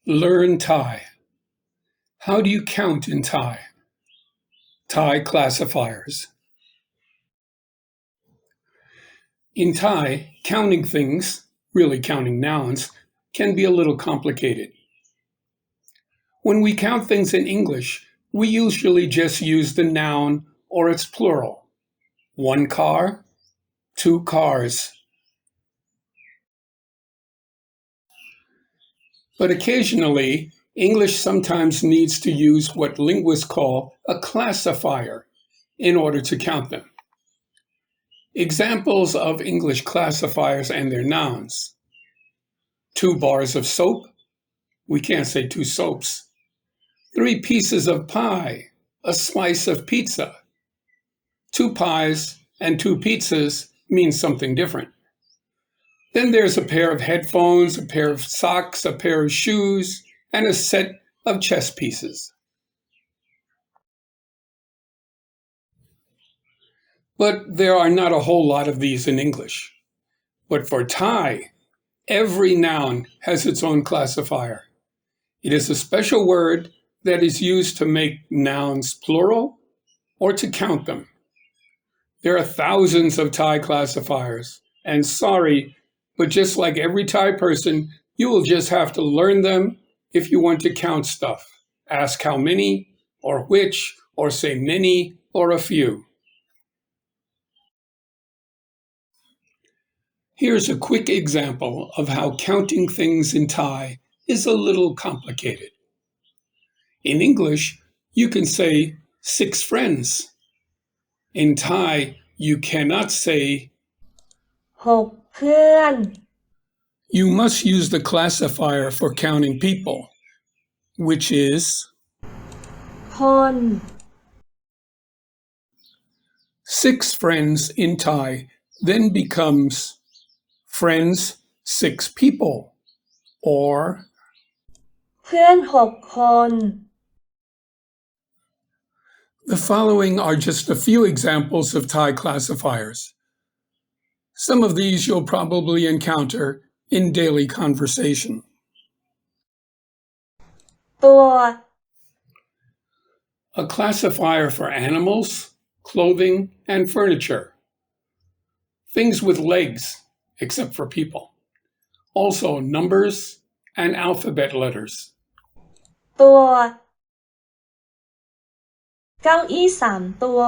Learn Thai. How do you count in Thai? Thai classifiers. In Thai, counting things, really counting nouns, can be a little complicated. When we count things in English, we usually just use the noun or its plural. 1 car, 2 cars. But occasionally, English sometimes needs to use what linguists call a classifier in order to count them. Examples of English classifiers and their nouns. 2 bars of soap. We can't say 2 soaps. 3 pieces of pie. A slice of pizza. 2 pies and 2 pizzas mean something different. Then there's a pair of headphones, a pair of socks, a pair of shoes, and a set of chess pieces. But there are not a whole lot of these in English. But for Thai, every noun has its own classifier. It is a special word that is used to make nouns plural or to count them. There are thousands of Thai classifiers, and sorry, but just like every Thai person, you will just have to learn them if you want to count stuff. Ask how many, or which, or say many, or a few. Here's a quick example of how counting things in Thai is a little complicated. In English, you can say 6 friends. In Thai, you cannot say 6 เพื่อน You must use the classifier for counting people, which is คน 6 friends in Thai then becomes friends 6 people, or เพื่อน6 คน The following are just a few examples of Thai classifiers. Some of these you'll probably encounter in daily conversation. ตัว A classifier for animals, clothing, and furniture. Things with legs, except for people. Also numbers and alphabet letters. ตัว เก้าอี้3 ตัว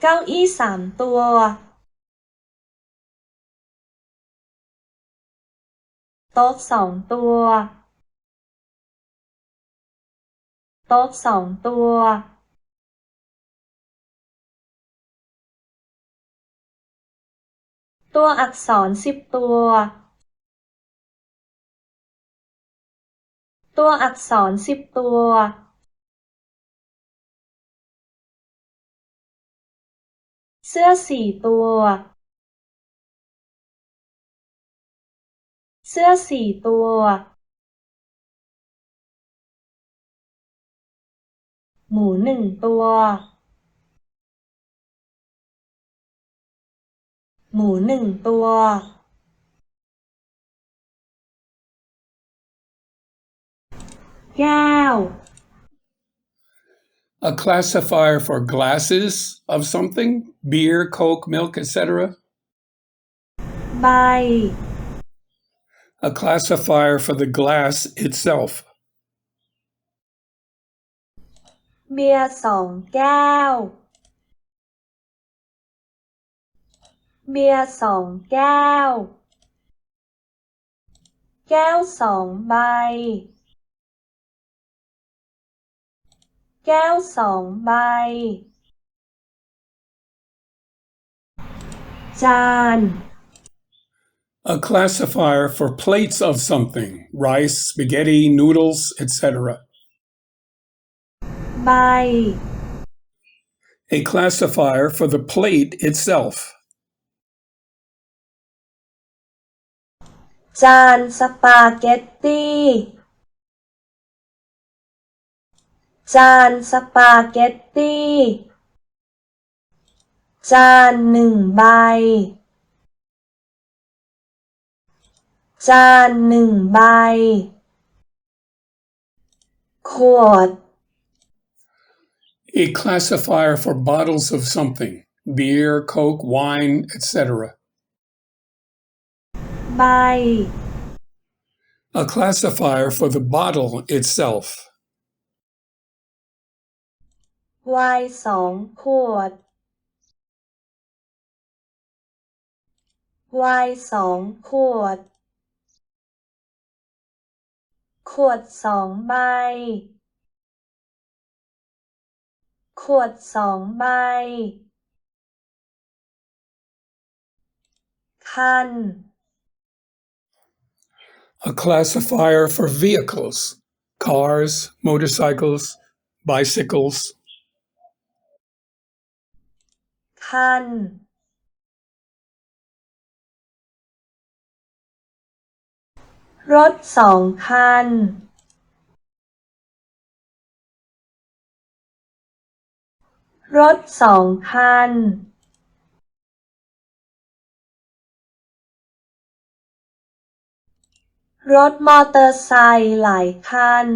เก้าอี้3 ตัว โต๊ะ2 ตัว โต๊ะ2 ตัว ตัวอักษร10 ตัว ตัวอักษร10 ตัว เสื้อ4 ตัว เสื้อ4 ตัว หมู1 ตัว หมู1 ตัว แก้ว A classifier for glasses of something, beer, Coke, milk, etc. ใบ A classifier for the glass itself. เบียร์2 แก้ว เบียร์2 แก้ว แก้ว2 ใบ แก้ว2 ใบ จาน A classifier for plates of something, rice, spaghetti, noodles, etc. ใบ A classifier for the plate itself. จานสปาเกตตี้ จานสปาเกตตี้ จาน1 ใบ จ จานหนึ่งใบขวด A classifier for bottles of something, beer, Coke, wine, etc. ใบ A classifier for the bottle itself. ไวน์สองขวด ไวน์สองขวด ขวดสองใบ ขวดสองใบ คัน A classifier for vehicles, cars, motorcycles, bicycles. คัน รถสองคัน รถสองคัน รถมอเตอร์ไซค์หลายคัน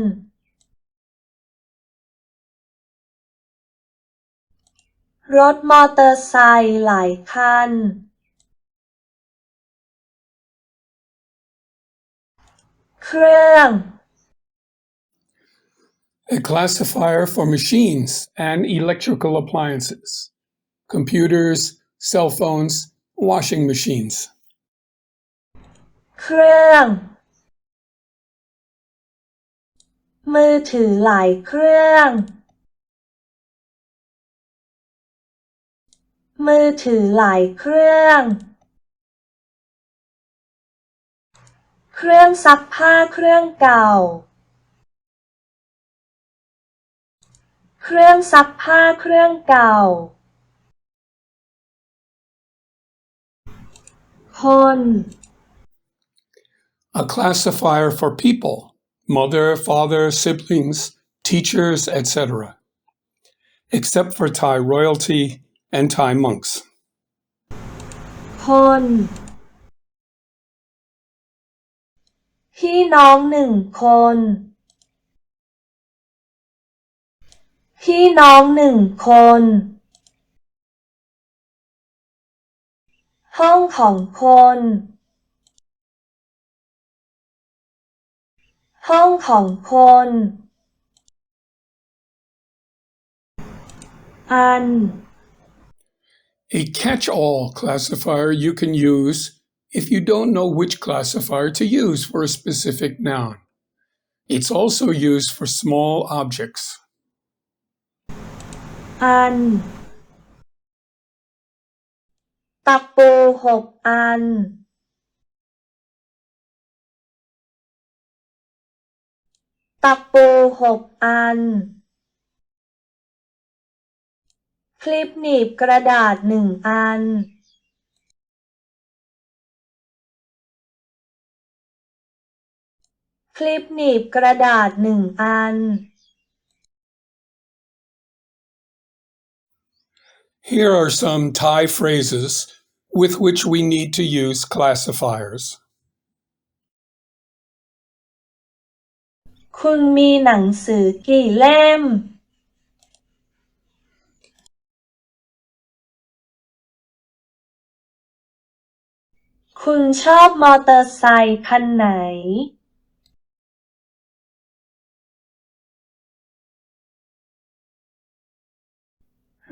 รถมอเตอร์ไซค์หลายคัน เครื่อง A classifier for machines and electrical appliances, computers, cell phones, washing machines. เครื่อง มือถือหลายเครื่อง มือถือหลายเครื่อง เครื่องซักผ้าเครื่องเก่า เครื่องซักผ้าเครื่องเก่า คน A classifier for people, mother, father, siblings, teachers, etc. Except for Thai royalty and Thai monks. คน พี่น้องหนึ่งคน พี่น้องหนึ่งคน ห้องของคน ห้องของคน อัน A catch-all classifier you can use if you don't know which classifier to use for a specific noun. It's also used for small objects. อัน ตะปู6 อัน ตะปู6 อัน คลิปหนีบกระดาษ1 อัน คลิปหนีบกระดาษ1 อัน Here are some Thai phrases with which we need to use classifiers. คุณมีหนังสือกี่เล่ม คุณชอบมอเตอร์ไซค์คันไหน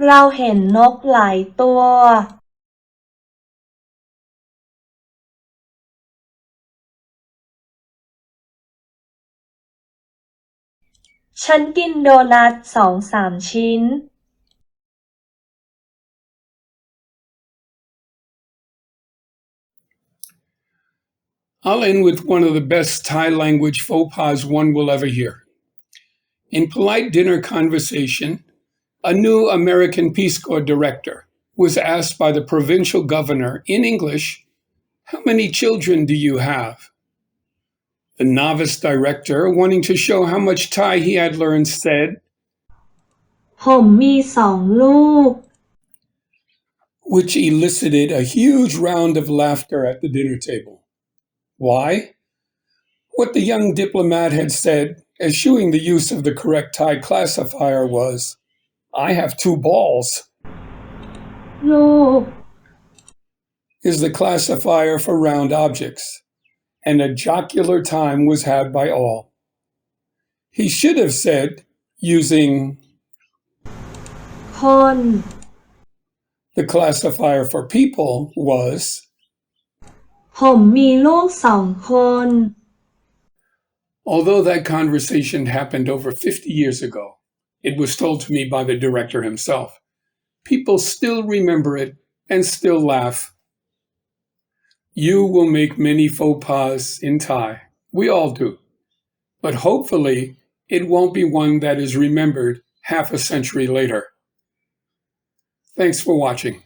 เราเห็นนกหลายตัว ฉันกินโดนัท2-3 ชิ้น I'll end with one of the best Thai language faux pas one will ever hear. In polite dinner conversation, a new American Peace Corps director was asked by the provincial governor in English, "How many children do you have?" The novice director, wanting to show how much Thai he had learned, said, ผมมี2 ลูก which elicited a huge round of laughter at the dinner table. Why? What the young diplomat had said, eschewing the use of the correct Thai classifier, was, "I have two balls," ลูก is the classifier for round objects, and a jocular time was had by all. He should have said, using คน the classifier for people, was, ผมมีลูก2 คน although that conversation happened over 50 years ago, it was told to me by the director himself. People still remember it and still laugh. You will make many faux pas in Thai. We all do. But hopefully, it won't be one that is remembered half a century later. Thanks for watching.